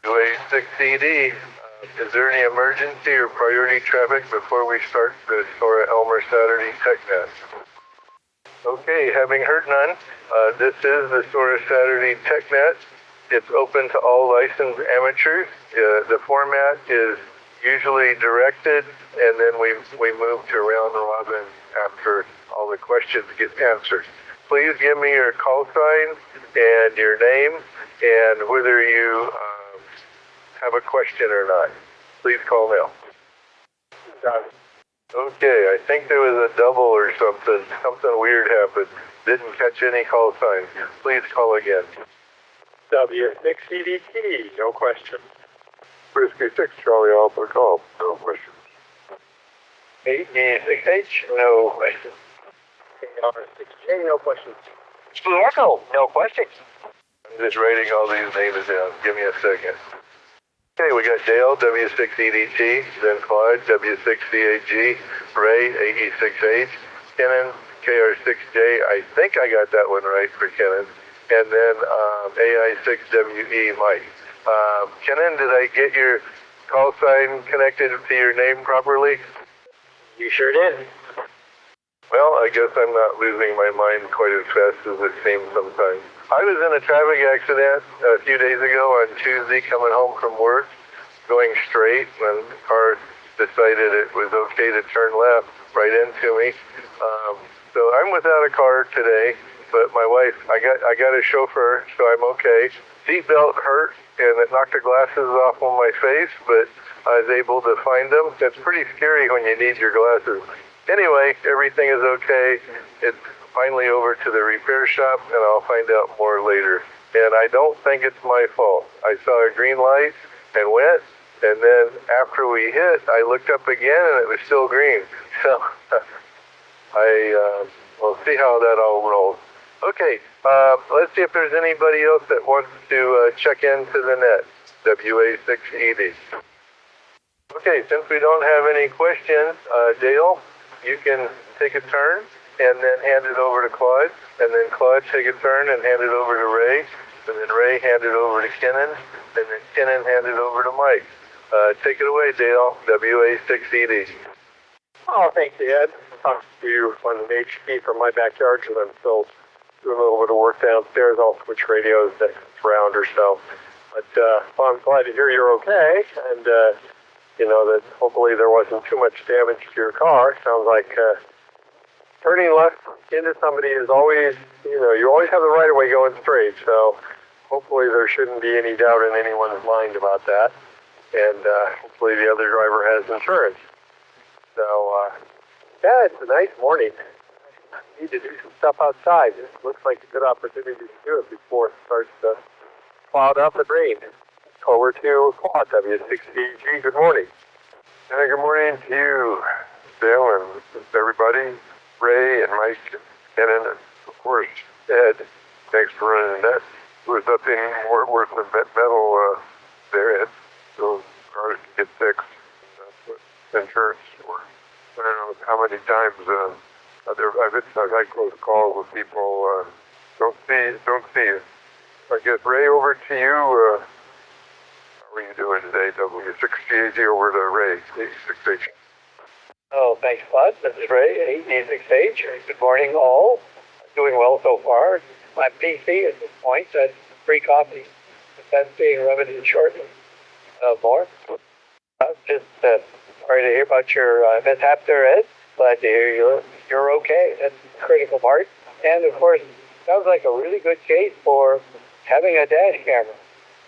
WA6ED. Is there any emergency or priority traffic before we start the SOARA Elmer Saturday TechNet? Okay, having heard none, this is the SOARA Saturday TechNet. It's open to all licensed amateurs. The format is usually directed, and then we move to round robin after all the questions get answered. Please give me your call sign and your name and whether you have a question or not. Please call now. Okay, I think there was a double or something. Something weird happened. Didn't catch any call signs. Please call again. W6EDT, no question. Whiskey 6 Charlie Alpha call, no questions. 8D6H, no questions. KR6J, no questions. Echo, no questions. I'm just writing all these names down. Give me a second. Okay, we got Dale, W6EDT, then Clyde, W6CAG, Ray, AE6H, Kenan, KR6J. I think I got that one right for Kenan. And then AI6WE, Mike. Kenan, did I get your call sign connected to your name properly? You sure did. Well, I guess I'm not losing my mind quite as fast as it seems sometimes. I was in a traffic accident a few days ago on Tuesday coming home from work, going straight, when the car decided it was okay to turn left right into me. So I'm without a car today, but my wife, I got a chauffeur, so I'm okay. Seatbelt hurt, and it knocked the glasses off on my face, but I was able to find them. That's pretty scary when you need your glasses. Anyway, everything is okay. It's finally over to the repair shop, and I'll find out more later. And I don't think it's my fault. I saw a green light and went, and then after we hit, I looked up again, and it was still green. So we'll see how that all rolls. Okay, let's see if there's anybody else that wants to check into the net, WA6ED. Okay, since we don't have any questions, Dale, you can take a turn and then hand it over to Claude, and then Claude take a turn and hand it over to Ray, and then Ray hand it over to Kenan, and then Kenan hand it over to Mike. Take it away, Dale, WA6ED. Oh, thanks, Ed. I'll talk to you on an HP from my backyard, because I'm still doing a little bit of work downstairs. I'll switch radios next round or so. But well, I'm glad to hear you're okay, and that hopefully there wasn't too much damage to your car. Sounds like turning left into somebody is always, you always have the right of way going straight. So hopefully there shouldn't be any doubt in anyone's mind about that. And hopefully the other driver has insurance. So yeah, it's a nice morning. I need to do some stuff outside. It looks like a good opportunity to do it before it starts to cloud up and rain. Over to Claude, W6CG. Good morning. Good morning to you, Dale, and everybody. Ray and Mike and Kenan, and of course Ed. Thanks for running that. There was nothing more worth than metal there, Ed. So cars get fixed. That's what insurance for. I don't know how many times I've had close calls with people. Don't see you. I guess Ray, over to you. How are you doing today? W6GAG over to Ray, 86H. Oh, thanks, Claude. This is Ray, 86H. Good morning, all. Doing well so far. My PC at this point said free coffee. That's being remedied shortly. More. Just sorry to hear about your mishap there, Ed. Glad to hear you're okay. That's the critical part. And, of course, sounds like a really good case for having a dash camera.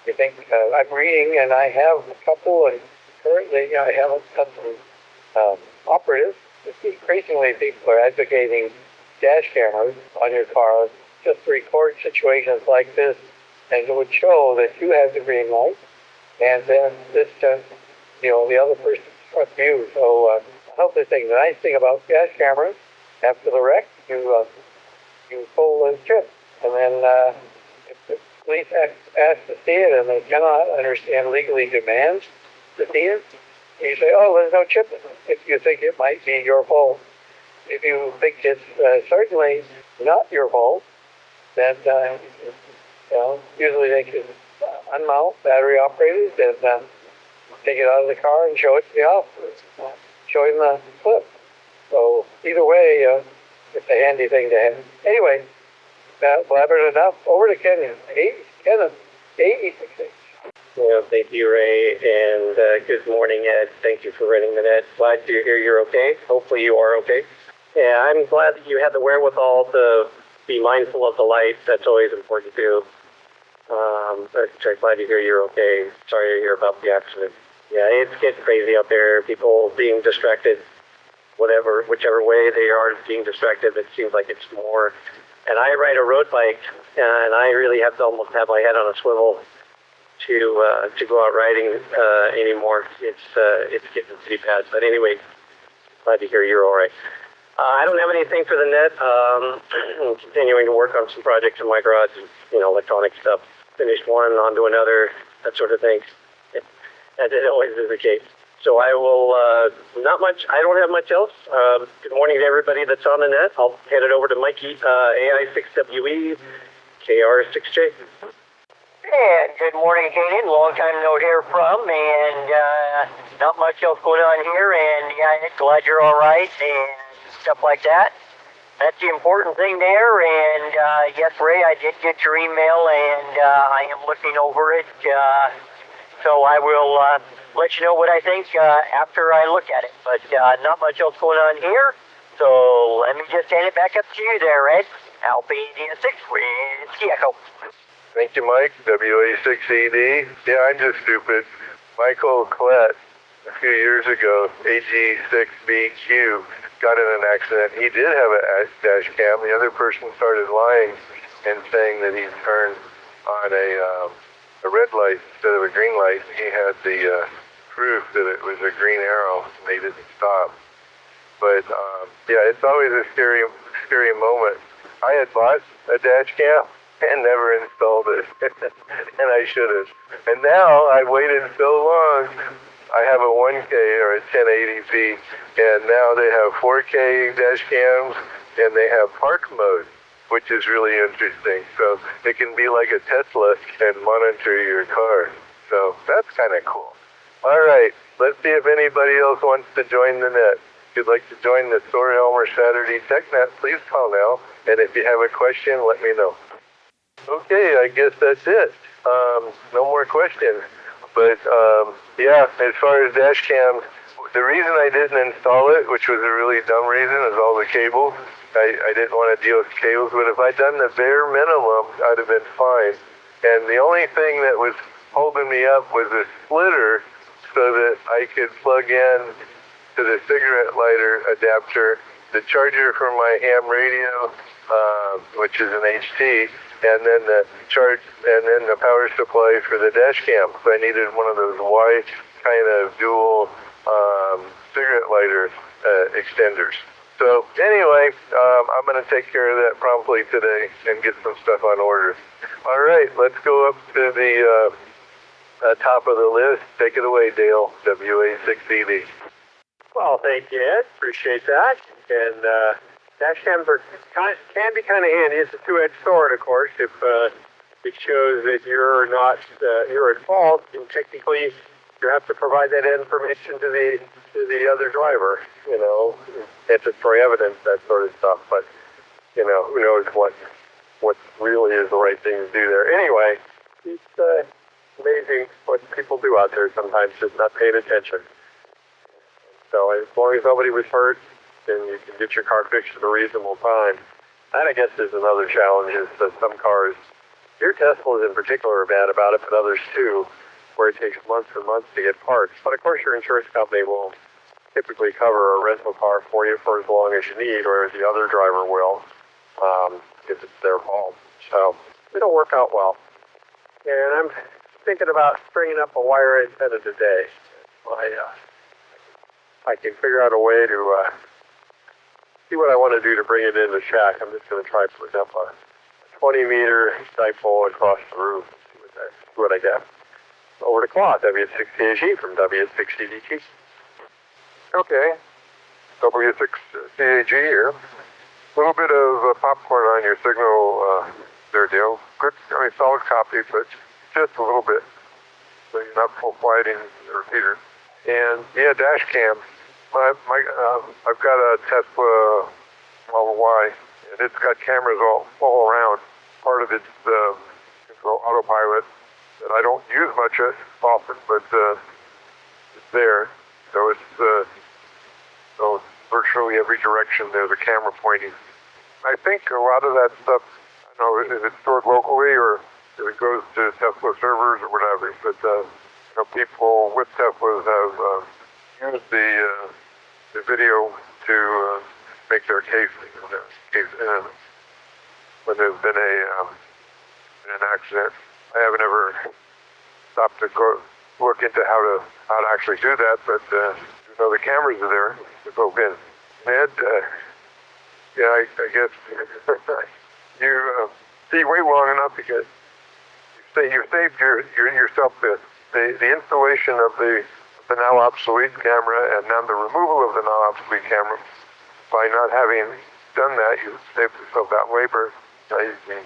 I think I'm reading, and I have a couple, and currently I have a couple operatives. Increasingly, people are advocating dash cameras on your car just to record situations like this, and it would show that you have the green light, and then this, the other person struck you. So I hope this thing. The nice thing about dash cameras, after the wreck, you pull the chip, and then if the police ask to see it, and they cannot understand legally demands to see it, you say, oh, there's no chip in it, if you think it might be your fault. If you think it's certainly not your fault, then usually they can unmount, battery operated, and take it out of the car and show it to the officers, showing the clip. So either way, it's a handy thing to have. Anyway, blabbered enough. Over to Kenyon. Kenneth, 86. Well, thank you, Ray, and good morning, Ed. Thank you for running the net. Glad to hear you're okay. Hopefully you are okay. Yeah, I'm glad that you had the wherewithal to be mindful of the light. That's always important too. But I'm glad to hear you're okay. Sorry to hear about the accident. Yeah, it's getting crazy out there. People being distracted, whichever way they are being distracted, it seems like it's more. And I ride a road bike, and I really have to almost have my head on a swivel to go out riding anymore. It's getting pretty bad. But anyway, glad to hear you're all right. I don't have anything for the net. I'm continuing to work on some projects in my garage, electronic stuff. Finished one, on to another, that sort of thing. As it always is the case. So I will, not much, I don't have much else. Good morning to everybody that's on the net. I'll hand it over to Mikey, AI6WE, KR6J. And good morning, Jaden. Long time no hear from, and not much else going on here. And yeah, glad you're all right and stuff like that. That's the important thing there. And yes, Ray, I did get your email, and I am looking over it. So I will let you know what I think after I look at it. But not much else going on here. So let me just hand it back up to you there, Ed. Alpha India 6 with the Echo. Thank you, Mike. WA6ED. Yeah, I'm just stupid. Michael Collette, a few years ago, AG6BQ, got in an accident. He did have a dash cam. The other person started lying and saying that he turned on a red light instead of a green light. He had the proof that it was a green arrow, and they didn't stop. But yeah, it's always a scary moment. I had bought a dash cam and never installed it, and I should have. And now I waited so long. I have a 1K or a 1080p, and now they have 4K dash cams, and they have park mode, which is really interesting. So it can be like a Tesla and monitor your car. So that's kind of cool. All right, let's see if anybody else wants to join the net. If you'd like to join the SOARA Elmer Saturday TechNet, please call now. And if you have a question, let me know. Okay, I guess that's it. No more questions. But yeah, as far as dash cams, the reason I didn't install it, which was a really dumb reason, is all the cables. I didn't want to deal with cables, but if I'd done the bare minimum, I'd have been fine. And the only thing that was holding me up was a splitter so that I could plug in to the cigarette lighter adapter, the charger for my ham radio, which is an HT, and then the power supply for the dash cam. So I needed one of those Y kind of dual cigarette lighter extenders. So anyway, I'm going to take care of that promptly today and get some stuff on order. All right, let's go up to the top of the list. Take it away, Dale, WA6ED. Well, thank you, Ed. Appreciate that. And dash cams can be kind of handy. It's a two-edged sword, of course. If it shows that you're not you're at fault, and technically you have to provide that information to the other driver. Statutory evidence, that sort of stuff. But who knows what really is the right thing to do there. Anyway, it's amazing what people do out there sometimes, just not paying attention. So as long as nobody was hurt, then you can get your car fixed at a reasonable time. That, I guess, is another challenge, is that some cars, your Teslas in particular are bad about it, but others too, where it takes months and months to get parts. But of course your insurance company will typically cover a rental car for you for as long as you need, or the other driver will, if it's their fault. So it'll work out well. And I'm thinking about stringing up a wire antenna today. I can figure out a way to see what I want to do to bring it in the shack. I'm just going to try putting up a 20-meter dipole across the roof. See what I get. Over to Claude, W6CAG from W6CDT. Okay, W6CAG here. A little bit of popcorn on your signal there, Dale. Good, solid copy, but just a little bit, so you're not full flighting the repeater. And yeah, Dashcam. I've got a Tesla Model Y, and it's got cameras all around. Part of it's autopilot that I don't use much often, but it's there. So so virtually every direction there's a camera pointing. I think a lot of that stuff, I don't know if it's stored locally or if it goes to Tesla servers or whatever, but people with Teslas have used the video to make their case when there's been an accident. I haven't ever stopped to go look into how to actually do that, but the cameras are there to go in. Ed, yeah, I guess you wait long enough to get. You saved yourself the installation of the now obsolete camera and then the removal of the now obsolete camera. By not having done that, you saved yourself that labor. Now you can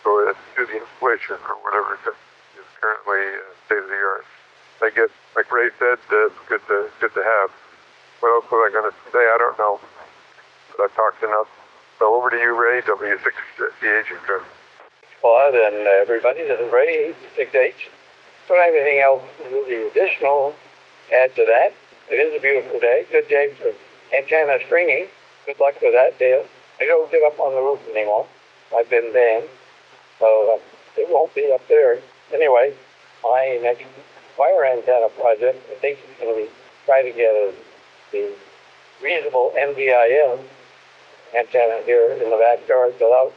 go ahead and do the installation or whatever is currently state of the art. I guess, like Ray said, it's good to have. What else was I going to say? I don't know. But I've talked enough. So over to you, Ray, W6CH. Claude and everybody, this is Ray, 6H. Don't have anything else really additional to add to that. It is a beautiful day. Good day for antenna stringing. Good luck with that, Dale. I don't get up on the roof anymore. I've been banned, so it won't be up there. Anyway, my next fire antenna project, I think is going to be try to get the reasonable NVIM antenna here in the backyard without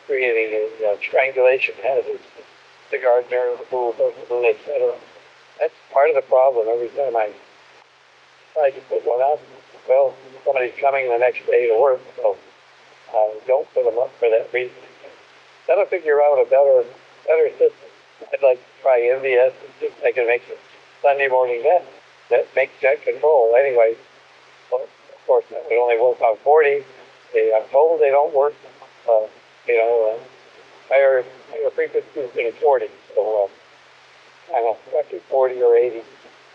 creating a strangulation hazard. The gardener, the pool, etc. That's part of the problem. Every time I try to put one up, well, somebody's coming the next day to work, so don't put them up for that reason. Gotta figure out a better system. I'd like to try MVS and see if I can make some Sunday morning net that makes jet control. Anyway, well, of course, that would only work on 40. I'm told they don't work, higher frequencies than 40. So, I don't know, 40 or 80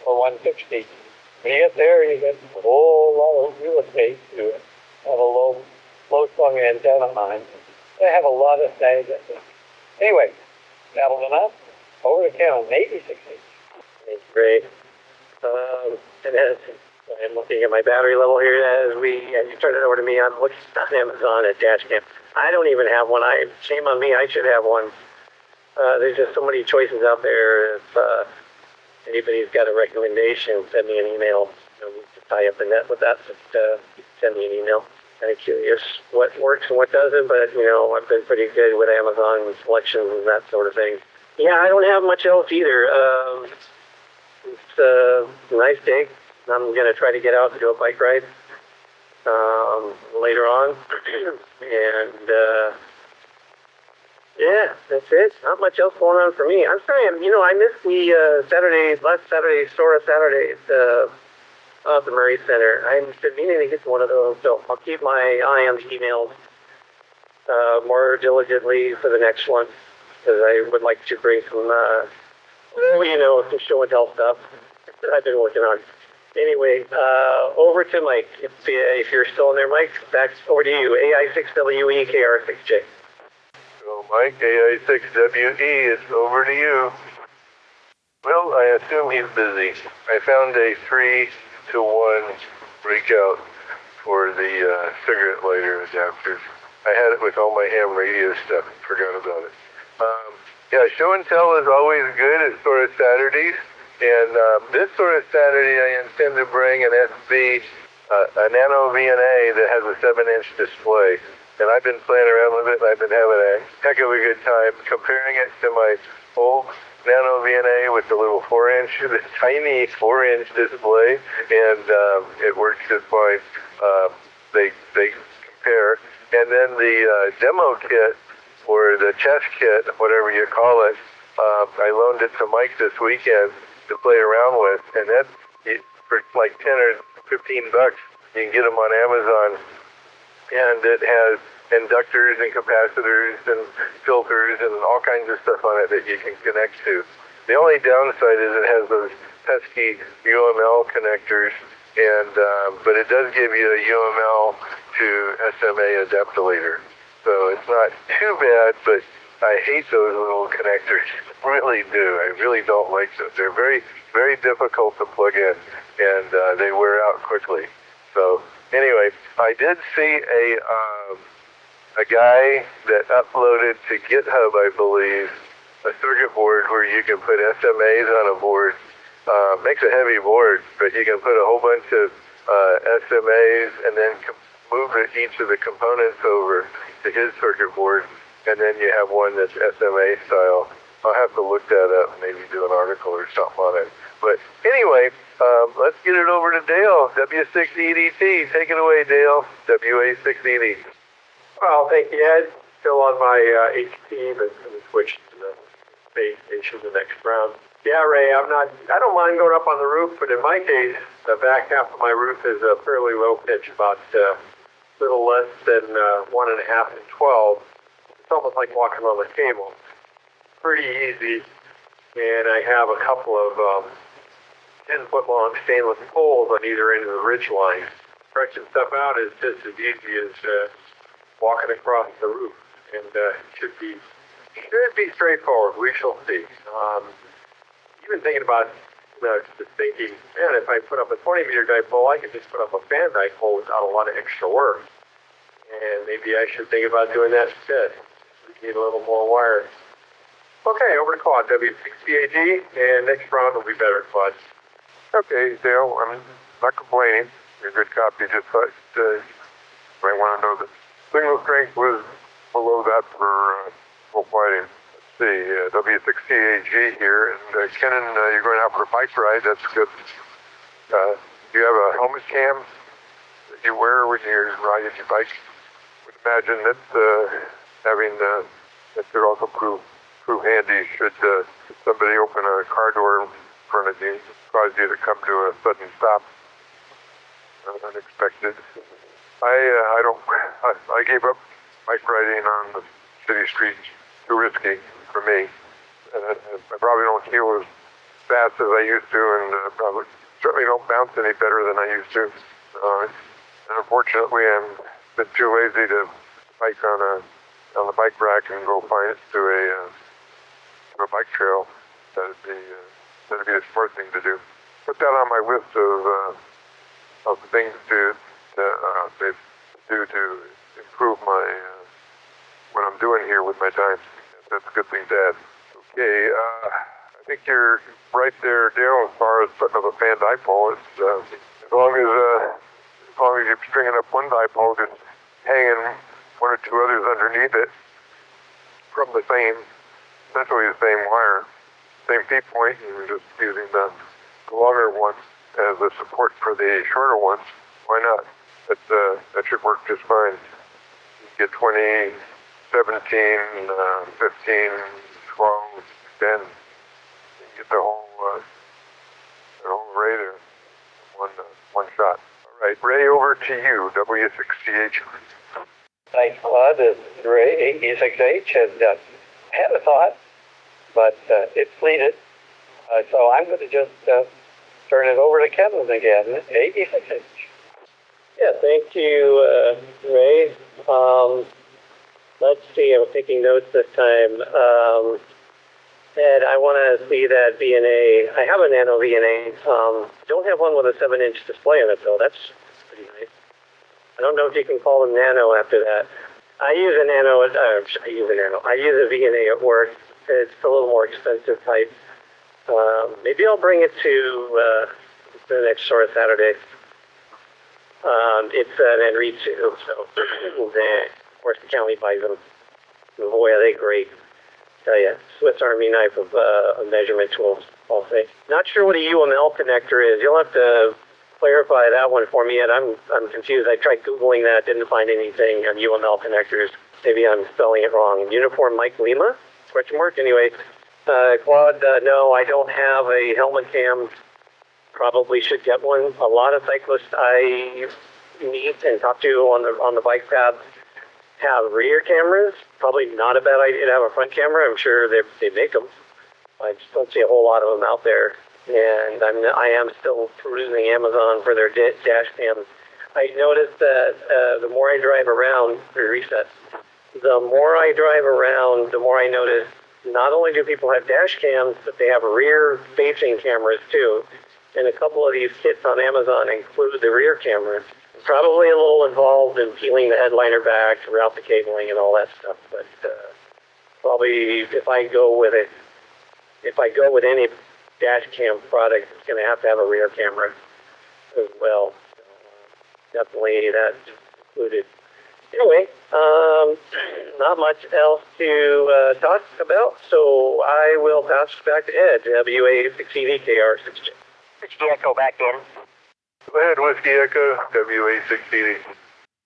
or 160. When you get there, you get a whole lot of real estate to have a low slung antenna on. They have a lot of things. Anyway, that'll enough. Over to Ken on 86. That's great. I'm looking at my battery level here as you turn it over to me. I'm looking on Amazon at Dashcam. I don't even have one. Shame on me. I should have one. There's just so many choices out there. If anybody's got a recommendation, send me an email. To tie up the net with that, send me an email. Kind of curious what works and what doesn't, but I've been pretty good with Amazon selections and that sort of thing. Yeah, I don't have much else either. It's a nice day. I'm going to try to get out and do a bike ride later on. And yeah, that's it. Not much else going on for me. I'm sorry, I missed the last Saturday, SOARA Saturday at the Murray Center. I've been meaning to get to one of those, so I'll keep my eye on the emails more diligently for the next one, because I would like to bring some, some show and tell stuff that I've been working on. Anyway, over to Mike. If you're still in there, Mike, back over to you. AI6WEKR6J. So, Mike, AI6WE, it's over to you. Well, I assume he's busy. I found a 3-to-1 breakout for the cigarette lighter adapters. I had it with all my ham radio stuff. Forgot about it. Yeah, show and tell is always good at SOARA Saturdays. And this sort of Saturday, I intend to bring an SB, a NanoVNA that has a 7-inch display. And I've been playing around with it, and I've been having a heck of a good time comparing it to my old NanoVNA with the little 4-inch, the tiny 4-inch display, and it works just fine. They compare. And then the demo kit, or the chest kit, whatever you call it, I loaned it to Mike this weekend to play around with, and that for like 10 or 15 bucks, you can get them on Amazon, and it has inductors and capacitors and filters connectors and all kinds of stuff on it that you can connect to. The only downside is it has those pesky UML connectors, and but it does give you a UML to SMA adaptolator. So it's not too bad, but I hate those little connectors. Really do. I really don't like them. They're very, very difficult to plug in, and they wear out quickly. So anyway, I did see a guy that uploaded to GitHub, I believe, a circuit board where you can put SMAs on a board. Makes a heavy board, but you can put a whole bunch of SMAs and then move each of the components over to his circuit board, and then you have one that's SMA style. I'll have to look that up, maybe do an article or something on it. But anyway, let's get it over to Dale, W6EDT. Take it away, Dale, WA6ED. Well, thank you, Ed. Still on my HP, but I'm going to switch to the base station the next round. Yeah, Ray, I don't mind going up on the roof, but in my case, the back half of my roof is a fairly low pitch, about a little less than 1.5 and 12. It's almost like walking on the cable. Pretty easy, and I have a couple of 10-foot long stainless poles on either end of the ridge line. Stretching stuff out is just as easy as walking across the roof, and should be straightforward. We shall see. Even thinking about, just thinking, man, if I put up a 20-meter dipole, I could just put up a fan dipole without a lot of extra work. And maybe I should think about doing that instead. Need a little more wire. Okay, over to Claude, W6CAG, and next round will be better, Claude. Okay, Dale, I'm not complaining. You're a good copy. Just thought you might want to know that signal strength was below that for full fighting. Let's see, W6CAG here, and Kenan, you're going out for a bike ride. That's good. Do you have a helmet cam that you wear when you're riding your bike? I would imagine that having that could also prove handy should somebody open a car door in front of you, cause you to come to a sudden stop, unexpected. I gave up bike riding on the city streets. Too risky for me, and I probably don't feel as fast as I used to, and probably certainly don't bounce any better than I used to. And unfortunately, I'm been too lazy to bike on the bike rack and go find it to a bike trail. That'd be a smart thing to do. Put that on my list of things to do to improve my what I'm doing here with my time. That's a good thing to add. Okay, I think you're right there, Dale, as far as putting up a fan dipole. It's, as long as you're stringing up one dipole, just hanging one or two others underneath it from essentially the same wire, same feed point, and we're just using the longer one as a support for the shorter ones. Why not? That should work just fine. You get 20, 17, 15, 12, 10. You get the whole array there. One shot. All right, Ray, over to you, W6CH. Thanks, Claude. Ray, E6H, and had a thought, but it fleeted. So I'm going to just turn it over to Kevin again, E6H. Yeah, thank you, Ray. Let's see, I'm taking notes this time. Ed, I want to see that VNA. I have a NanoVNA. Don't have one with a 7-inch display on it, though. That's pretty nice. I don't know if you can call them Nano after that. I use a VNA at work. It's a little more expensive type. Maybe I'll bring it to the next SOARA Saturday. It's an Enritsu, so of course the county buys them. Boy, are they great. Tell you, Swiss Army knife of measurement tools, I'll say. Not sure what a UML connector is. You'll have to clarify that one for me, and I'm confused. I tried Googling that, didn't find anything on UML connectors. Maybe I'm spelling it wrong. Uniform Mike Lima? Question mark? Anyway, Claude, no, I don't have a helmet cam. Probably should get one. A lot of cyclists I meet and talk to on the bike path have rear cameras. Probably not a bad idea to have a front camera. I'm sure they make them. I just don't see a whole lot of them out there. And I am still perusing Amazon for their dash cams. I noticed that the more I drive around, reset. The more I drive around, the more I notice not only do people have dash cams, but they have rear facing cameras too. And a couple of these kits on Amazon include the rear cameras. Probably a little involved in peeling the headliner back to route the cabling and all that stuff. But probably if I go with any dash cam product, it's going to have a rear camera as well. Definitely that's included. Anyway, not much else to talk about, so I will pass back to Ed, WA6EDKR6J. Whiskey Echo back in. Go ahead, Whiskey Echo, WA680.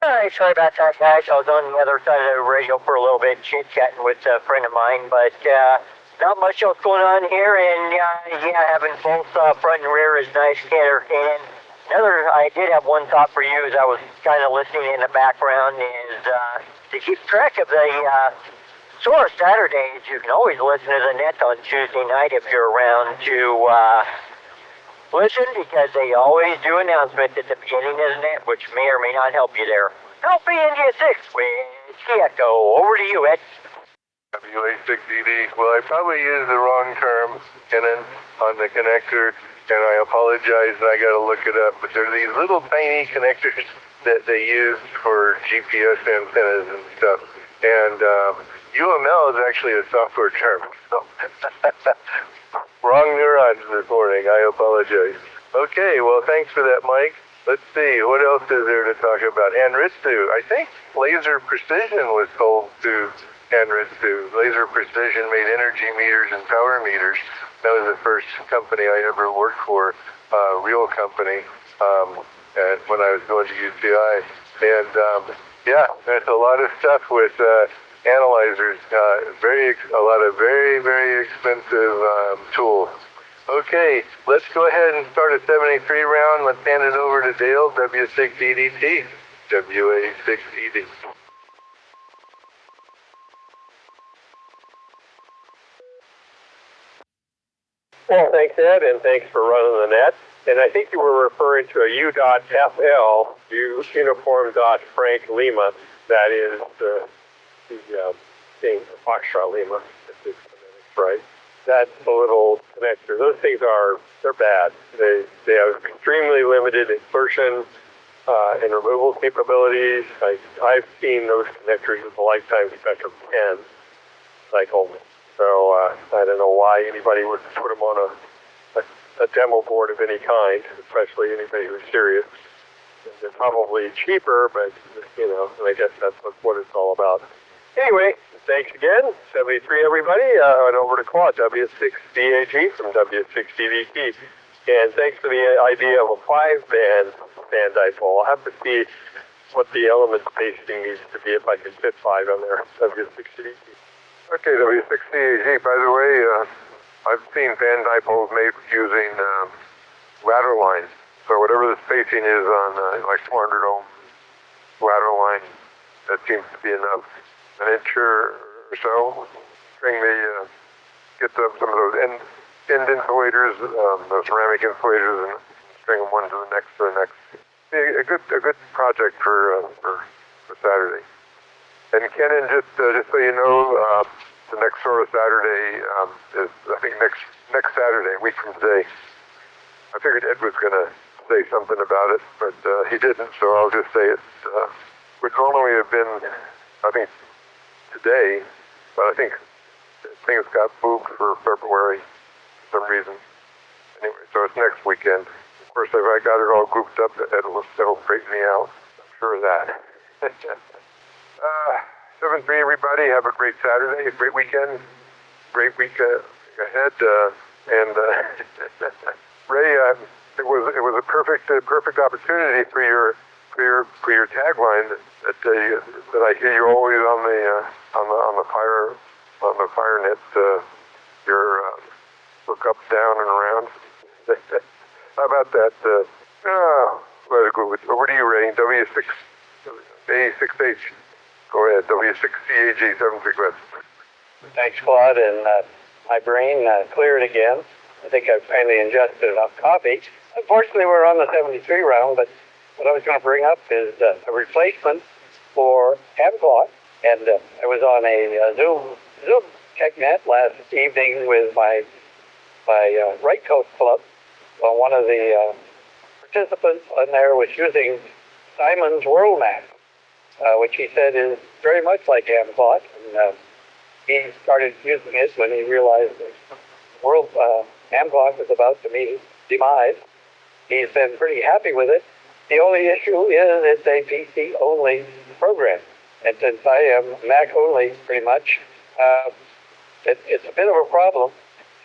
Alright, sorry about that, guys. I was on the other side of the radio for a little bit, chit-chatting with a friend of mine, but not much else going on here, and having both front and rear is nice to entertain. I did have one thought for you as I was kind of listening in the background is to keep track of the SOARA Saturdays. You can always listen to the net on Tuesday night if you're around to listen, because they always do announcements at the beginning of the net, which may or may not help you there. Alpha India 6 with Echo. Over to you, Ed. WA6ED. Well, I probably used the wrong term, Kenan, on the connector, and I apologize, I gotta look it up, but they're these little tiny connectors that they use for GPS antennas and stuff. And UML is actually a software term. So wrong neurons this morning, I apologize. Okay, well, thanks for that, Mike. Let's see, what else is there to talk about? Anritsu, I think Laser Precision was sold to Anritsu. Laser Precision made energy meters and power meters. That was the first company I ever worked for, real company, and when I was going to UCI. And there's a lot of stuff with analyzers, a lot of very, very expensive tools. Okay, let's go ahead and start a 73 round. Let's hand it over to Dale, W6EDT, WA6ED. Well, thanks, Ed, and thanks for running the net. And I think you were referring to a U.FL, Uniform Frank Lima. That is the thing, Foxtrot Lima. That's right. That's the little connector. Those things they're bad. They have extremely limited insertion and removal capabilities. I've seen those connectors with a lifetime spec of 10 cycles. So I don't know why anybody would put them on a demo board of any kind, especially anybody who's serious. They're probably cheaper, but, I guess that's what it's all about. Anyway, thanks again. 73, everybody. And over to Claude, W6DAG from W6DDT. And thanks for the idea of a 5-band dipole. I'll have to see what the element spacing needs to be if I can fit 5 on there, W6DDT. Okay, W6DAG, by the way, I've seen band dipoles made using ladder lines. So whatever the spacing is on like 400 ohm ladder line, that seems to be enough. An inch or so. Get some of those end insulators, those ceramic insulators, and string them one to the next to the next. A good project for Saturday. And Kenan, just so you know, the next SOARA Saturday is, I think, next Saturday, a week from today. I figured Ed was going to say something about it, but he didn't, so I'll just say it. Would normally have been, I think, today, but I think things got moved for February for some reason. Anyway, so it's next weekend. Of course, if I got it all grouped up, that'll straighten me out. I'm sure of that. 7-3, everybody. Have a great Saturday, a great weekend, great week ahead. And Ray, it was a perfect opportunity for your tagline that I hear you always on the fire net. Your look up, down, and around. How about that? Let it go. Over to you, Ray. W6A6H. Go ahead, W6CAG, 7 request. Thanks, Claude, and my brain cleared again. I think I've finally ingested enough coffee. Unfortunately, we're on the 73 round, but what I was going to bring up is a replacement for Amclock. And I was on a Zoom TechNet last evening with my Right Coast Club. One of the participants on there was using Simon's World Map, which he said is very much like Amclock. And he started using it when he realized that Amclock was about to meet his demise. He's been pretty happy with it. The only issue is it's a PC-only program. And since I am Mac-only, pretty much, it's a bit of a problem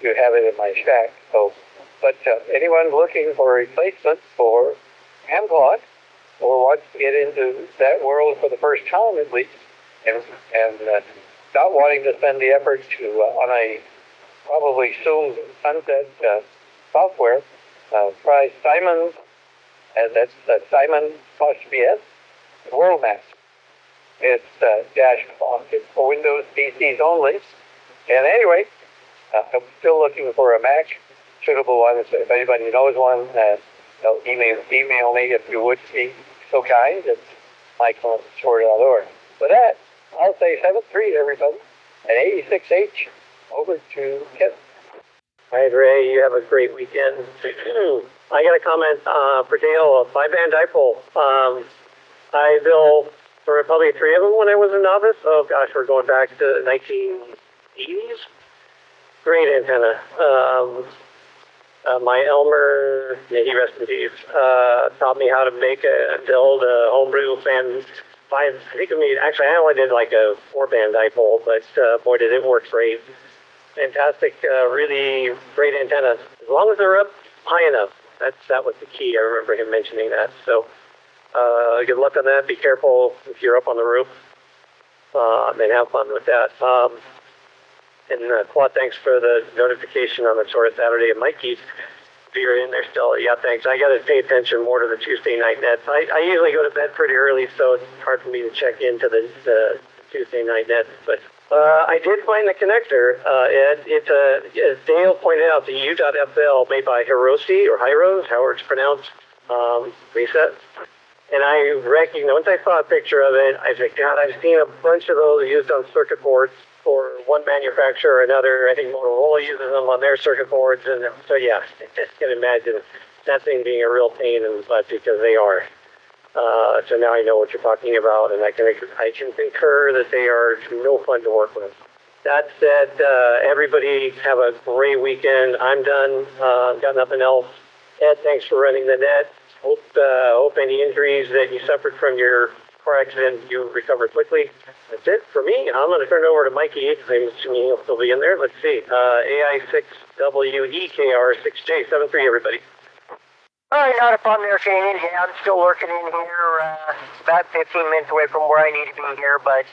to have it in my shack. But anyone looking for a replacement for Amclock or wants to get into that world for the first time at least, and not wanting to spend the effort to on a probably soon sunset software, try Simon's, and that's Simon ' World Map. It's Dashcam. It's for Windows PCs only. And anyway, I'm still looking for a Mac suitable one. So if anybody knows one, they'll email me if you would be so kind. It's mike@SOARA.org. With that, I'll say 7-3 everybody. And 86H over to Kevin. All right, Ray, you have a great weekend. I got a comment for Dale, a 5-band dipole. I built probably 3 of them when I was a novice. Oh gosh, we're going back to the 1980s. Great antenna. My Elmer, may he rest in peace, taught me how to build a homebrew fan. I I only did like a 4-band dipole, but boy, did it work great. Fantastic, really great antennas. As long as they're up high enough. That was the key. I remember him mentioning that. So good luck on that. Be careful if you're up on the roof. And have fun with that. And Claude, thanks for the notification on the SOARA Saturday at Mikey's. If you're in there still, yeah, thanks. I got to pay attention more to the Tuesday night nets. I usually go to bed pretty early, so it's hard for me to check into the Tuesday night nets. But I did find the connector, Ed. It's as Dale pointed out, the U.FL made by Hyros, however it's pronounced, reset. And I recognized, once I saw a picture of it, I said, God, I've seen a bunch of those used on circuit boards for one manufacturer or another. I think Motorola uses them on their circuit boards. And so, yeah, I just can imagine that thing being a real pain in the butt because they are. So now I know what you're talking about, and I can concur that they are no fun to work with. That said, everybody have a great weekend. I'm done. Got nothing else. Ed, thanks for running the net. Hope any injuries that you suffered from your car accident, you recover quickly. That's it for me. I'm going to turn it over to Mikey. I'm assuming he'll still be in there. Let's see. AI6WEKR6J73, everybody. All right, not a problem there, Shannon. Yeah, I'm still lurking in here, about 15 minutes away from where I need to be here, but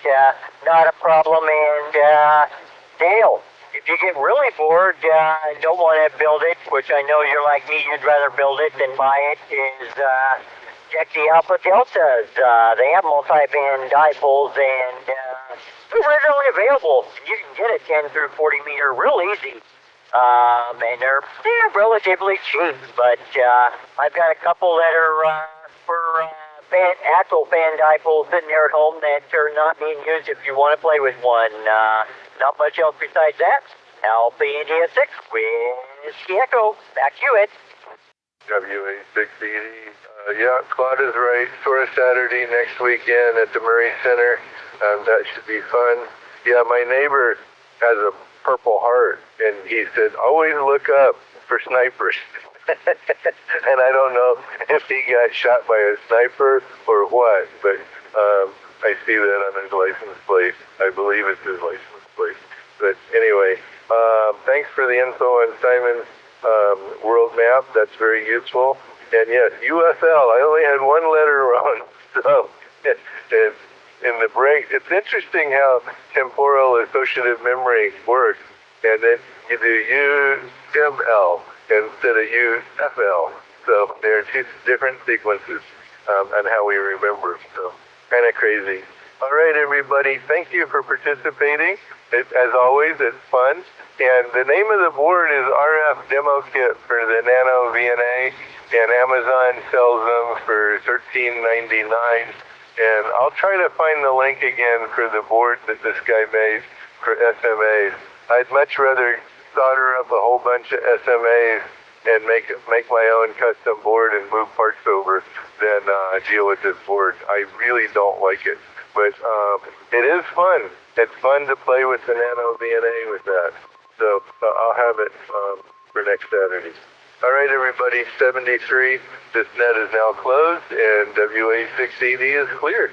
not a problem. And Dale, if you get really bored and don't want to build it, which I know you're like me, you'd rather build it than buy it, is check the Alpha Deltas. They have multi-band dipoles, and they're readily available. You can get a 10 through 40 meter real easy. And they're relatively cheap, but I've got a couple that are for actual fan dipoles sitting there at home that are not being used if you want to play with one. Not much else besides that. Alpha India 6 with Echo. Back to you, Ed. WA680. Yeah, Claude is right. SOARA Saturday next weekend at the Murray Center. That should be fun. Yeah, my neighbor has a Purple Heart, and he said, always look up for snipers. And I don't know if he got shot by a sniper or what, but I see that on his license plate. I believe it's his license plate. But anyway, thanks for the info on Simon's world map. That's very useful. And yes, UFL, I only had one letter wrong. So in the break, it's interesting how temporal associative memory works. And then you do UML instead of UFL. So there are two different sequences on how we remember. So kind of crazy. All right, everybody. Thank you for participating. As always, it's fun. And the name of the board is RF Demo Kit for the NanoVNA, and Amazon sells them for $13.99. And I'll try to find the link again for the board that this guy made for SMAs. I'd much rather solder up a whole bunch of SMAs and make my own custom board and move parts over than deal with this board. I really don't like it. But it is fun. It's fun to play with the NanoVNA with that. So I'll have it for next Saturday. All right, everybody, 73. This net is now closed, and WA680 is cleared.